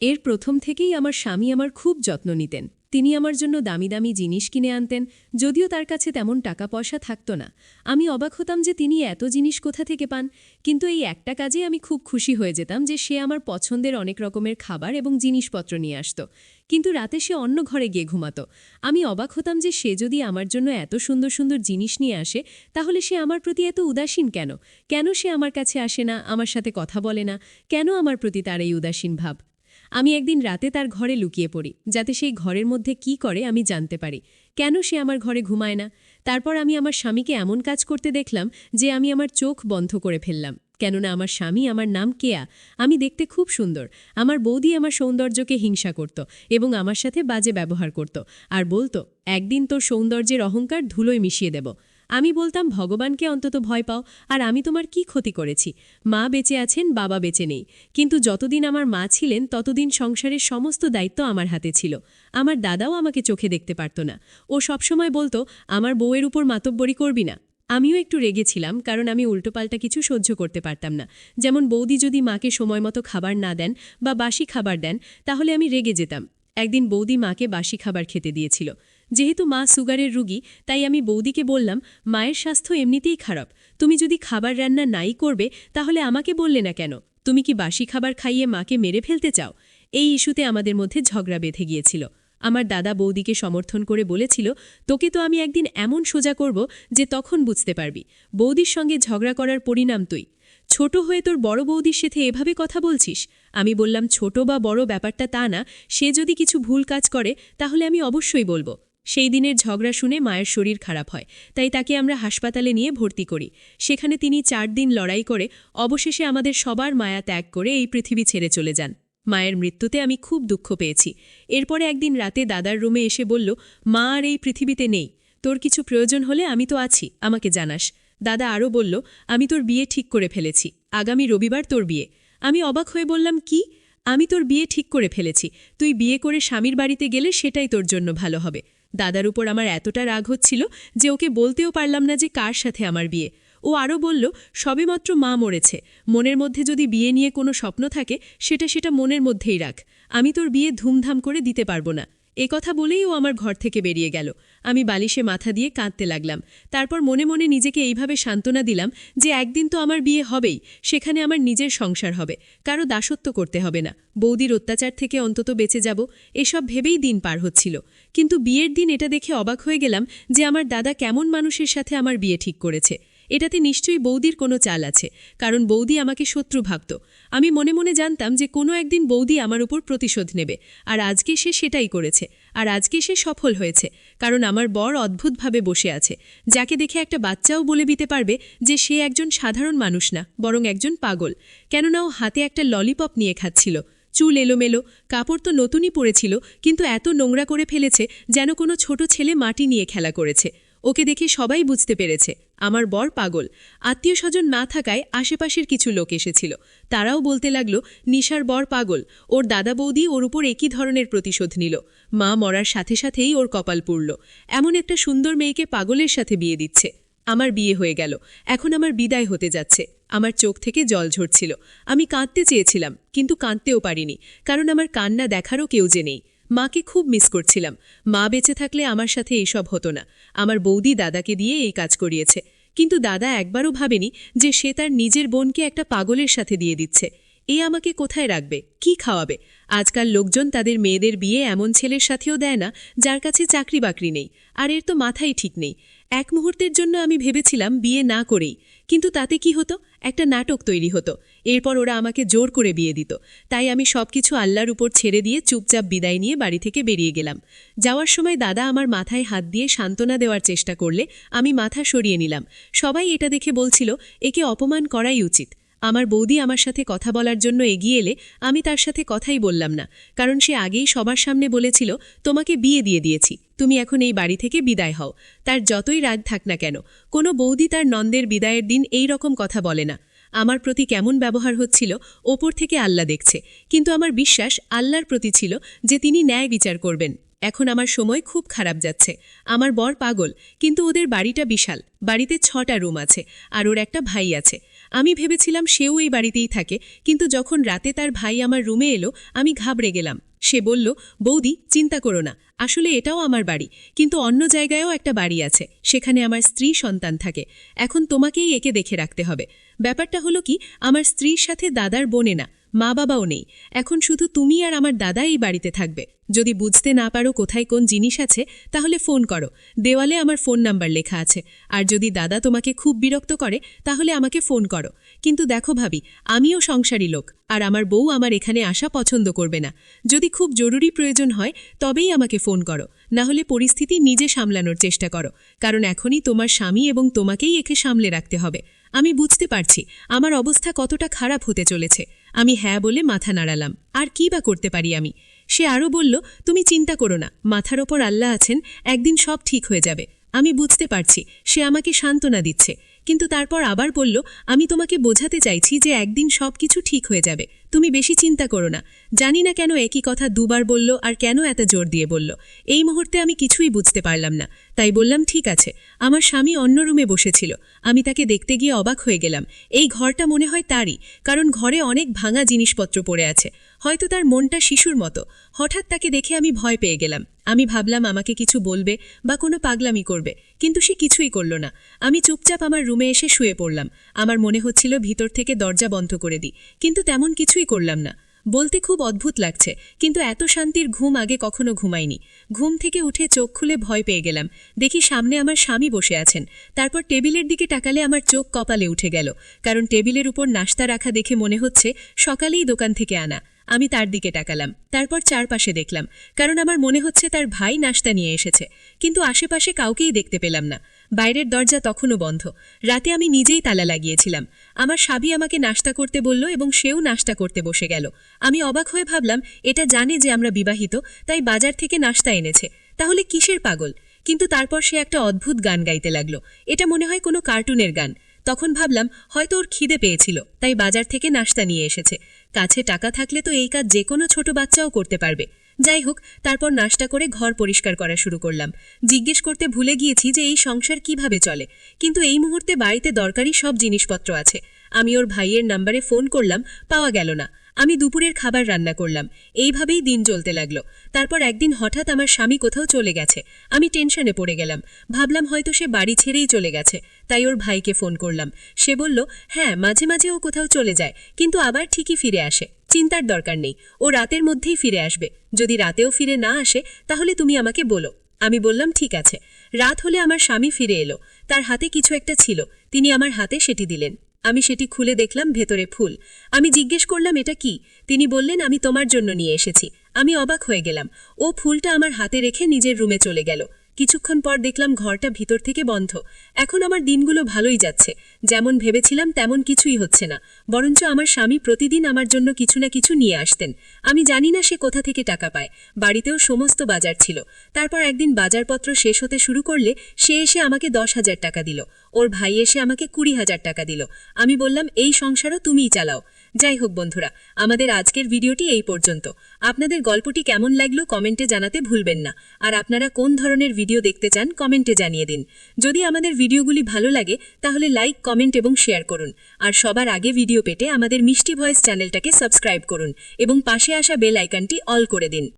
এর প্রথম থেকেই আমার স্বামী আমার খুব যত্ন নিতেন। তিনি আমার জন্য দামি দামি জিনিস কিনে আনতেন, যদিও তার কাছে তেমন টাকা পয়সা থাকত না। আমি অবাক হতাম যে তিনি এত জিনিস কোথা থেকে পান, কিন্তু এই একটা কাজে আমি খুব খুশি হয়ে যেতাম যে সে আমার পছন্দের অনেক রকমের খাবার এবং জিনিসপত্র নিয়ে আসত। কিন্তু রাতে সে অন্য ঘরে গিয়ে ঘুমাত। আমি অবাক হতাম যে সে যদি আমার জন্য এত সুন্দর সুন্দর জিনিস নিয়ে আসে, তাহলে সে আমার প্রতি এত উদাসীন কেন? কেন সে আমার কাছে আসে না, আমার সাথে কথা বলে না? কেন আমার প্রতি তার এই উদাসীন ভাব? আমি একদিন রাতে তার ঘরে লুকিয়ে পড়ি, যাতে সেই ঘরের মধ্যে কি করে আমি জানতে পারি। কেন সে আমার ঘরে ঘুমায় না? তারপর আমি আমার স্বামীকে এমন কাজ করতে দেখলাম যে আমি আমার চোখ বন্ধ করে ফেললাম। কেননা আমার স্বামী, আমার নাম কেয়া, আমি দেখতে খুব সুন্দর। আমার বৌদি আমার সৌন্দর্যকে হিংসা করত এবং আমার সাথে বাজে ব্যবহার করত, আর বলতো, একদিন তোর সৌন্দর্যের অহংকার ধুলোয় মিশিয়ে দেব। আমি বলতাম, ভগবানকে অন্তত ভয় পাও, আর আমি তোমার কি ক্ষতি করেছি? মা বেঁচে আছেন, বাবা বেঁচে নেই, কিন্তু যতদিন আমার মা ছিলেন ততদিন সংসারের সমস্ত দায়িত্ব আমার হাতে ছিল। আমার দাদাও আমাকে চোখে দেখতে পারত না। ও সবসময় বলতো, আমার বউয়ের উপর মাতব্বরি করবি না। আমিও একটু রেগেছিলাম, কারণ আমি উল্টোপাল্টা কিছু সহ্য করতে পারতাম না। যেমন বৌদি যদি মাকে সময় মতো খাবার না দেন বা বাসি খাবার দেন, তাহলে আমি রেগে যেতাম। একদিন বৌদি মাকে বাসি খাবার খেতে দিয়েছিল। যেহেতু মা সুগারের রুগী, তাই আমি বৌদিকে বললাম, মায়ের স্বাস্থ্য এমনিতেই খারাপ, তুমি যদি খাবার রান্না নাই করবে তাহলে আমাকে বললে না কেন? তুমি কি বাসি খাবার খাইয়ে মাকে মেরে ফেলতে চাও? এই ইস্যুতে আমাদের মধ্যে ঝগড়া বেঁধে গিয়েছিল। আমার দাদা বৌদিকে সমর্থন করে বলেছিল, তোকে তো আমি একদিন এমন সোজা করব যে তখন বুঝতে পারবি বৌদির সঙ্গে ঝগড়া করার পরিণাম তুই। ছোট হয়ে তোর বড় বৌদির সাথে এভাবে কথা বলছিস? আমি বললাম, ছোট বা বড় ব্যাপারটা তা না, সে যদি কিছু ভুল কাজ করে তাহলে আমি অবশ্যই বলবো। সেই দিনের ঝগড়া শুনে মায়ের শরীর খারাপ হয়, তাই তাকে আমরা হাসপাতালে নিয়ে ভর্তি করি। সেখানে তিনি 4 দিন লড়াই করে অবশেষে আমাদের সবার মায়া ত্যাগ করে এই পৃথিবী ছেড়ে চলে যান। মায়ের মৃত্যুতে আমি খুব দুঃখ পেয়েছি। এরপরে একদিন রাতে দাদার রুমে এসে বলল, মা আর এই পৃথিবীতে নেই, তোর কিছু প্রয়োজন হলে আমি তো আছি, আমাকে জানাস। দাদা আরও বলল, আমি তোর বিয়ে ঠিক করে ফেলেছি, আগামী রবিবার তোর বিয়ে। আমি অবাক হয়ে বললাম, কি? আমি তোর বিয়ে ঠিক করে ফেলেছি? তুই বিয়ে করে স্বামীর বাড়িতে গেলে সেটাই তোর জন্য ভালো হবে। দাদার উপর আমার এতটা রাগ হচ্ছিল যে ওকে বলতেও পারলাম না যে কার সাথে আমার বিয়ে। ও আরও বলল, সবেমাত্র মা মরেছে, মনের মধ্যে যদি বিয়ে নিয়ে কোনো স্বপ্ন থাকে সেটা মনের মধ্যেই রাখ। আমি তোর বিয়ে ধুমধাম করে দিতে পারবো না। এ কথা বলেই ও আমার ঘর থেকে বেরিয়ে গেল। আমি বালিশে মাথা দিয়ে কাঁদতে লাগলাম। তারপর মনে মনে নিজেকে এইভাবে সান্ত্বনা দিলাম যে একদিন তো আমার বিয়ে হবেই, সেখানে আমার নিজের সংসার হবে, কারো দাসত্ব করতে হবে না, বৌদির অত্যাচার থেকে অন্তত বেঁচে যাব, এসব ভেবেই দিন পার হচ্ছিল। কিন্তু বিয়ের দিন এটা দেখে অবাক হয়ে গেলাম যে আমার দাদা কেমন মানুষের সাথে আমার বিয়ে ঠিক করেছে। এটাতে নিশ্চয়ই বৌদির কোনো চাল আছে, কারণ বৌদি আমাকে শত্রু ভাবত। আমি মনে মনে জানতাম যে কোনো একদিন বৌদি আমার উপর প্রতিশোধ নেবে, আর আজকে সে সেটাই করেছে। আর আজকে সে সফল হয়েছে, কারণ আমার বর অদ্ভুতভাবে বসে আছে, যাকে দেখে একটা বাচ্চাও বলে দিতে পারবে যে সে একজন সাধারণ মানুষ না, বরং একজন পাগল। কেননা ও হাতে একটা ললিপপ নিয়ে খাচ্ছিল। চুল এলোমেলো, কাপড় তো নতুনই পরেছিল, কিন্তু এত নোংরা করে ফেলেছে যেন কোনো ছোট ছেলে মাটি নিয়ে খেলা করেছে। ওকে দেখে সবাই বুঝতে পেরেছে আমার বর পাগল। আত্মীয় স্বজন না থাকায় আশেপাশের কিছু লোক এসেছিল। তারাও বলতে লাগলো, নিশার বর পাগল, ওর দাদা বৌদি ওর উপর একই ধরনের প্রতিশোধ নিল। মা মরার সাথে সাথেই ওর কপাল পুড়ল, এমন একটা সুন্দর মেয়েকে পাগলের সাথে বিয়ে দিচ্ছে। আমার বিয়ে হয়ে গেল, এখন আমার বিদায় হতে যাচ্ছে। আমার চোখ থেকে জল ঝরছিল। আমি কাঁদতে চেয়েছিলাম, কিন্তু কাঁদতেও পারিনি, কারণ আমার কান্না দেখারও কেউ যে নেই। মাকে খুব মিস করছিলাম। মা বেঁচে থাকলে আমার সাথে এইসব হতো না। আমার বৌদি দাদাকে দিয়ে এই কাজ করিয়েছে, কিন্তু দাদা একবারও ভাবেনি যে সে তার নিজের বোনকে একটা পাগলের সাথে দিয়ে দিচ্ছে। এ আমাকে কোথায় রাখবে, কি খাওয়াবে? আজকাল লোকজন তাদের মেয়েদের বিয়ে এমন ছেলের সাথেও দেয় না যার কাছে চাকরি বাকরি নেই, আর এর তো মাথাই ঠিক নেই। এক মুহূর্তের জন্য আমি ভেবেছিলাম বিয়ে না করেই, কিন্তু তাতে কি হতো, একটা নাটক তৈরি হতো। এরপর ওরা আমাকে জোর করে বিয়ে দিত। তাই আমি সবকিছু আল্লাহর উপর ছেড়ে দিয়ে চুপচাপ বিদায় নিয়ে বাড়ি থেকে বেরিয়ে গেলাম। যাওয়ার সময় দাদা আমার মাথায় হাত দিয়ে সান্ত্বনা দেওয়ার চেষ্টা করলে আমি মাথা সরিয়ে নিলাম। সবাই এটা দেখে বলছিল, একে অপমান করাই উচিত। আমার বৌদি আমার সাথে কথা বলার জন্য এগিয়ে এলে আমি তার সাথে কথাই বললাম না, কারণ সে আগেই সবার সামনে বলেছিল, তোমাকে বিয়ে দিয়ে দিয়েছি, তুমি এখন এই বাড়ি থেকে বিদায় হও। তার যতই রাগ থাক না কেন, কোনো বৌদি তার নন্দের বিদায়ের দিন এই রকম কথা বলে না। আমার প্রতি কেমন ব্যবহার হচ্ছিল ওপর থেকে আল্লাহ দেখছে, কিন্তু আমার বিশ্বাস আল্লাহর প্রতি ছিল যে তিনি ন্যায় বিচার করবেন। এখন আমার সময় খুব খারাপ যাচ্ছে। আমার বর পাগল, কিন্তু ওদের বাড়িটা বিশাল, বাড়িতে 6টা রুম আছে, আর ওর একটা ভাই আছে। আমি ভেবেছিলাম সেও এই বাড়িতেই থাকে, কিন্তু যখন রাতে তার ভাই আমার রুমে এলো আমি ঘাবড়ে গেলাম। সে বলল, বৌদি চিন্তা করো না, আসলে এটাও আমার বাড়ি, কিন্তু অন্য জায়গায়ও একটা বাড়ি আছে, সেখানে আমার স্ত্রী সন্তান থাকে। এখন তোমাকেই একে দেখে রাখতে হবে। ব্যাপারটা হলো কি, আমার স্ত্রীর সাথে দাদার বোনে না, মা বাবাও নেই। এখন শুধু তুমি আর আমার দাদা এই বাড়িতে থাকবে। যদি বুঝতে না পারো কোথায় কোন জিনিস আছে তাহলে ফোন করো, দেওয়ালে আমার ফোন নাম্বার লেখা আছে। আর যদি দাদা তোমাকে খুব বিরক্ত করে তাহলে আমাকে ফোন করো। কিন্তু দেখো ভাবি, আমিও সংসারী লোক, আর আমার বউ আমার এখানে আসা পছন্দ করবে না। যদি খুব জরুরি প্রয়োজন হয় তবেই আমাকে ফোন করো, না হলে পরিস্থিতি নিজে সামলানোর চেষ্টা করো, কারণ এখনই তোমার স্বামী এবং তোমাকেই একে সামলে রাখতে হবে। আমি বুঝতে পারছি আমার অবস্থা কতটা খারাপ হতে চলেছে। আমি হ্যাঁ বলে মাথা নাড়ালাম। আর কি বা করতে পারি আমি? সে আরও বলল, তুমি চিন্তা করো না, মাথার ওপর আল্লাহ আছেন, একদিন সব ঠিক হয়ে যাবে। আমি বুঝতে পারছি সে আমাকে সান্ত্বনা দিচ্ছে, কিন্তু তারপর আবার বলল, আমি তোমাকে বোঝাতে চাইছি যে একদিন সব কিছু ঠিক হয়ে যাবে, তুমি বেশি চিন্তা করো না। জানি না কেন একই কথা দুবার বলল আর কেন এত জোর দিয়ে বলল। এই মুহূর্তে আমি কিছুই বুঝতে পারলাম না, তাই বললাম ঠিক আছে। আমার স্বামী অন্য রুমে বসেছিল, আমি তাকে দেখতে গিয়ে অবাক হয়ে গেলাম। এই ঘরটা মনে হয় তারই, কারণ ঘরে অনেক ভাঙা জিনিসপত্র পড়ে আছে। হয়তো তার মনটা শিশুর মতো। হঠাৎ তাকে দেখে আমি ভয় পেয়ে গেলাম। আমি ভাবলাম আমাকে কিছু বলবে বা কোনো পাগলামি করবে, কিন্তু সে কিছুই করল না। আমি চুপচাপ আমার রুমে এসে শুয়ে পড়লাম। আমার মনে হচ্ছিল ভিতর থেকে দরজা বন্ধ করে দিই, কিন্তু তেমন কিছুই করলাম না। বলতে খুব অদ্ভুত লাগছে, কিন্তু এত শান্তির ঘুম আগে কখনো ঘুমাইনি। ঘুম থেকে উঠে চোখ খুলে ভয় পেয়ে গেলাম। দেখি সামনে আমার স্বামী বসে আছেন। তারপর টেবিলের দিকে তাকালে আমার চোখ কপালে উঠে গেল, কারণ টেবিলের উপর নাশতা রাখা দেখে মনে হচ্ছে সকালেই দোকান থেকে আনা। আমি তার দিকে তাকালাম, তারপর চারপাশে দেখলাম, কারণ আমার মনে হচ্ছে তার ভাই নাশতা নিয়ে এসেছে, কিন্তু আশেপাশে কাউকেই দেখতে পেলাম না। বাইরের দরজা তখনও বন্ধ। রাতে আমি নিজেই তালা লাগিয়েছিলাম। আমার স্বামী আমাকে নাশতা করতে বলল এবং সেও নাশতা করতে বসে গেল। আমি অবাক হয়ে ভাবলাম, এটা জানে যে আমরা বিবাহিত, তাই বাজার থেকে নাশতা এনেছে, তাহলে কিসের পাগল? কিন্তু তারপর সে একটা অদ্ভুত গান গাইতে লাগলো। এটা মনে হয় কোনো কার্টুনের গান। তখন ভাবলাম হয়তো ওর খিদে পেয়েছিল, তাই বাজার থেকে নাশতা নিয়ে এসেছে। কাছে টাকা থাকলে তো এই কাজ যে কোনো ছোট বাচ্চাও করতে পারবে। যাই হোক, তারপর নাশতা করে ঘর পরিষ্কার করা শুরু করলাম। জিজ্ঞেস করতে ভুলে গিয়েছি যে এই সংসার কিভাবে চলে, কিন্তু এই মুহূর্তে বাড়িতে দরকারি সব জিনিসপত্র আছে। আমি ওর ভাইয়ের নাম্বারে ফোন করলাম, পাওয়া গেল না। আমি দুপুরের খাবার রান্না করলাম। এইভাবেই দিন চলতে লাগলো। তারপর একদিন হঠাৎ আমার স্বামী কোথাও চলে গেছে। আমি টেনশনে পড়ে গেলাম। ভাবলাম হয়তো সে বাড়ি ছেড়েই চলে গেছে, তাই ওর ভাইকে ফোন করলাম। সে বলল, হ্যাঁ মাঝে মাঝে ও কোথাও চলে যায়, কিন্তু আবার ঠিকই ফিরে আসে। চিন্তার দরকার নেই, ও রাতের মধ্যেই ফিরে আসবে। যদি রাতেও ফিরে না আসে তাহলে তুমি আমাকে বলো। আমি বললাম ঠিক আছে। রাত হলে আমার স্বামী ফিরে এলো। তার হাতে কিছু একটা ছিল, তিনি আমার হাতে সেটি দিলেন। আমি সেটি খুলে দেখলাম ভেতরে ফুল। আমি জিজ্ঞেস করলাম এটা কি? তিনি বললেন, আমি তোমার জন্য নিয়ে এসেছি। আমি অবাক হয়ে গেলাম। ও ফুলটা আমার হাতে রেখে নিজের রুমে চলে গেল। কিছুক্ষণ পর দেখলাম ঘরটা ভিতর থেকে বন্ধ। এখন আমার দিনগুলো ভালোই যাচ্ছে। যেমন ভেবেছিলাম তেমন কিছুই হচ্ছে না, বরঞ্চ আমার স্বামী প্রতিদিন আমার জন্য কিছু না কিছু নিয়ে আসতেন। আমি জানি না সে কোথা থেকে টাকা পায়। বাড়িতেও সমস্ত বাজার ছিল। তারপর একদিন বাজারপত্র শেষ হতে শুরু করলে সে এসে আমাকে 10,000 টাকা দিল। ওর ভাই এসে আমাকে 20,000 টাকা দিল। আমি বললাম, এই সংসারও তুমিই চালাও। যাই হোক বন্ধুরা, আমাদের আজকের ভিডিওটি এই পর্যন্ত। আপনাদের গল্পটি কেমন লাগলো কমেন্টে জানাতে ভুলবেন না। আর আপনারা কোন ধরনের ভিডিও দেখতে চান কমেন্টে জানিয়ে দিন। যদি আমাদের ভিডিওগুলি ভালো লাগে তাহলে লাইক, কমেন্ট এবং শেয়ার করুন। আর সবার আগে ভিডিও পেতে আমাদের মিষ্টি ভয়েস চ্যানেলটাকে সাবস্ক্রাইব করুন এবং পাশে আসা বেল আইকনটি অল করে দিন।